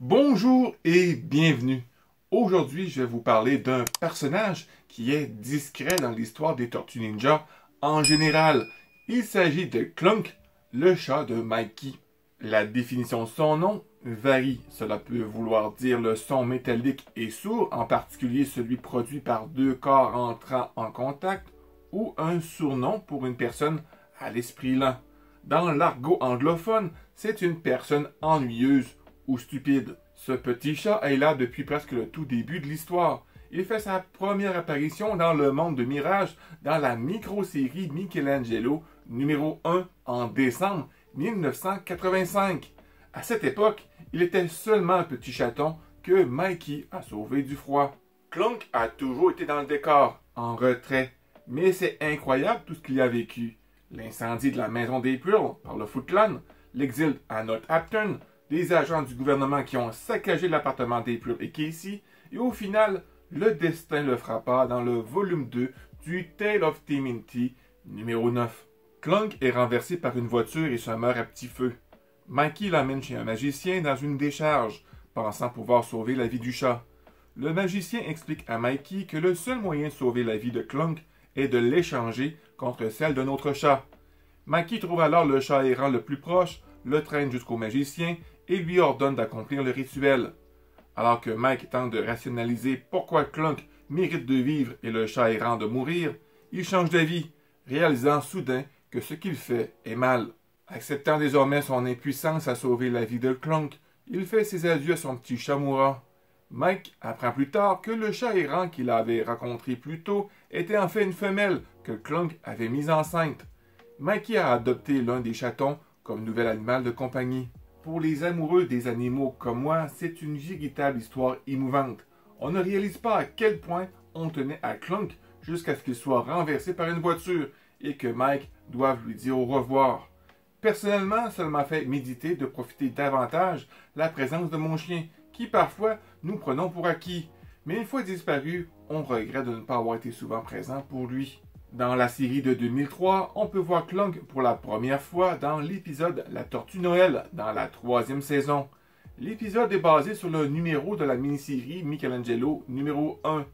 Bonjour et bienvenue. Aujourd'hui, je vais vous parler d'un personnage qui est discret dans l'histoire des Tortues Ninja en général. Il s'agit de Clunk, le chat de Mikey. La définition de son nom varie. Cela peut vouloir dire le son métallique et sourd, en particulier celui produit par deux corps entrant en contact, ou un surnom pour une personne à l'esprit lent. Dans l'argot anglophone, c'est une personne ennuyeuse ou stupide. Ce petit chat est là depuis presque le tout début de l'histoire. Il fait sa première apparition dans le monde de Mirage dans la micro-série Michelangelo numéro 1 en décembre 1985. À cette époque, il était seulement un petit chaton que Mikey a sauvé du froid. Clunk a toujours été dans le décor, en retrait, mais c'est incroyable tout ce qu'il a vécu. L'incendie de la maison d'April par le Foot Clan, l'exil à Northampton, des agents du gouvernement qui ont saccagé l'appartement d'April et Casey, et au final, le destin le frappa dans le volume 2 du Tale of TMNT numéro 9. Clunk est renversé par une voiture et se meurt à petit feu. Mikey l'amène chez un magicien dans une décharge, pensant pouvoir sauver la vie du chat. Le magicien explique à Mikey que le seul moyen de sauver la vie de Clunk est de l'échanger contre celle d'un autre chat. Mikey trouve alors le chat errant le plus proche, le traîne jusqu'au magicien et lui ordonne d'accomplir le rituel. Alors que Mike tente de rationaliser pourquoi Clunk mérite de vivre et le chat errant de mourir, il change d'avis, réalisant soudain que ce qu'il fait est mal. Acceptant désormais son impuissance à sauver la vie de Clunk, il fait ses adieux à son petit chat mourant. Mike apprend plus tard que le chat errant qu'il avait rencontré plus tôt était en fait une femelle que Clunk avait mise enceinte. Mikey a adopté l'un des chatons comme nouvel animal de compagnie. Pour les amoureux des animaux comme moi, c'est une véritable histoire émouvante. On ne réalise pas à quel point on tenait à Clunk jusqu'à ce qu'il soit renversé par une voiture et que Mike doive lui dire au revoir. Personnellement, ça m'a fait méditer de profiter davantage la présence de mon chien, qui parfois nous prenons pour acquis. Mais une fois disparu, on regrette de ne pas avoir été souvent présent pour lui. Dans la série de 2003, on peut voir Clunk pour la première fois dans l'épisode La Tortue Noël, dans la 3e saison. L'épisode est basé sur le numéro de la mini-série Michelangelo numéro 1.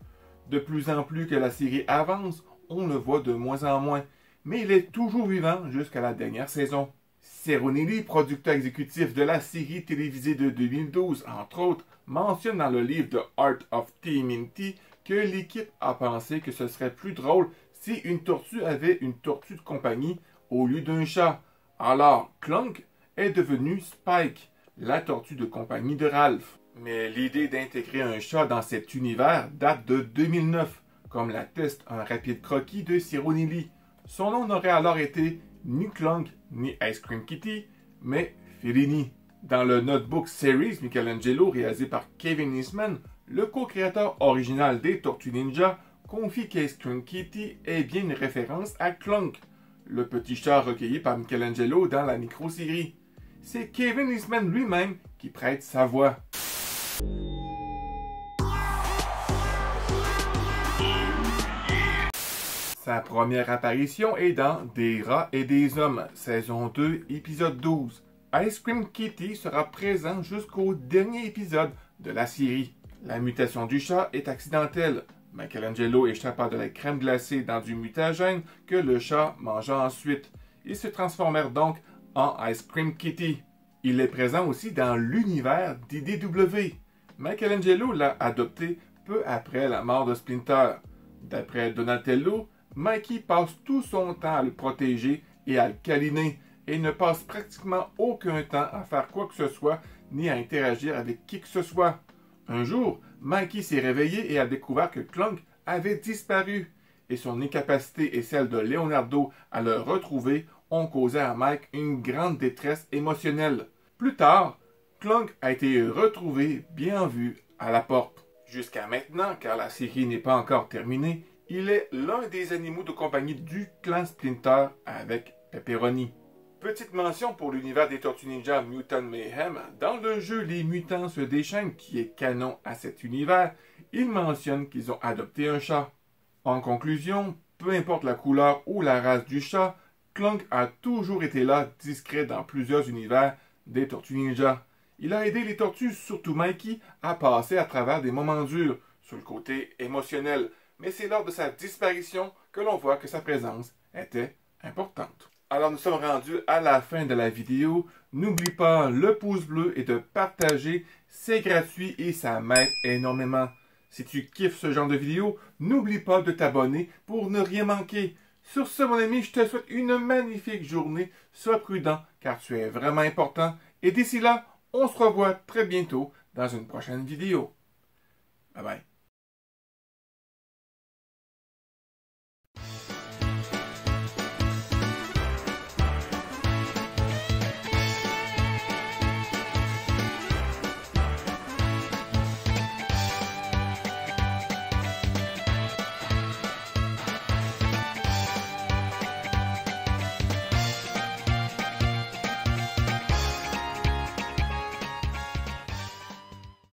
De plus en plus que la série avance, on le voit de moins en moins, mais il est toujours vivant jusqu'à la dernière saison. Cerronelli, producteur exécutif de la série télévisée de 2012, entre autres, mentionne dans le livre The Art of TMNT que l'équipe a pensé que ce serait plus drôle si une tortue avait une tortue de compagnie au lieu d'un chat. Alors, Clunk est devenu Spike, la tortue de compagnie de Ralph. Mais l'idée d'intégrer un chat dans cet univers date de 2009, comme l'atteste un rapide croquis de Cerronelli. Son nom n'aurait alors été ni Clunk ni Ice Cream Kitty, mais Fellini. Dans le Notebook Series Michelangelo réalisé par Kevin Eastman, le co-créateur original des Tortues Ninja confie qu'Ice Cream Kitty est bien une référence à Clunk, le petit chat recueilli par Michelangelo dans la micro-série. C'est Kevin Eastman lui-même qui prête sa voix. Sa première apparition est dans Des rats et des hommes, saison 2, épisode 12. Ice Cream Kitty sera présent jusqu'au dernier épisode de la série. La mutation du chat est accidentelle. Michelangelo échappa de la crème glacée dans du mutagène que le chat mangea ensuite. Ils se transformèrent donc en Ice Cream Kitty. Il est présent aussi dans l'univers d'IDW. Michelangelo l'a adopté peu après la mort de Splinter. D'après Donatello, Mikey passe tout son temps à le protéger et à le câliner et ne passe pratiquement aucun temps à faire quoi que ce soit ni à interagir avec qui que ce soit. Un jour, Mikey s'est réveillé et a découvert que Clunk avait disparu et son incapacité et celle de Leonardo à le retrouver ont causé à Mike une grande détresse émotionnelle. Plus tard, Clunk a été retrouvé bien en vue à la porte. Jusqu'à maintenant, car la série n'est pas encore terminée, il est l'un des animaux de compagnie du clan Splinter avec Pepperoni. Petite mention pour l'univers des Tortues Ninja Mutant Mayhem, dans le jeu Les Mutants se déchaînent qui est canon à cet univers, il mentionne qu'ils ont adopté un chat. En conclusion, peu importe la couleur ou la race du chat, Clunk a toujours été là, discret dans plusieurs univers des Tortues Ninja. Il a aidé les tortues, surtout Mikey, à passer à travers des moments durs, sur le côté émotionnel. Mais c'est lors de sa disparition que l'on voit que sa présence était importante. Alors nous sommes rendus à la fin de la vidéo. N'oublie pas le pouce bleu et de partager. C'est gratuit et ça m'aide énormément. Si tu kiffes ce genre de vidéo, n'oublie pas de t'abonner pour ne rien manquer. Sur ce, mon ami, je te souhaite une magnifique journée. Sois prudent car tu es vraiment important. Et d'ici là, on se revoit très bientôt dans une prochaine vidéo. Bye bye.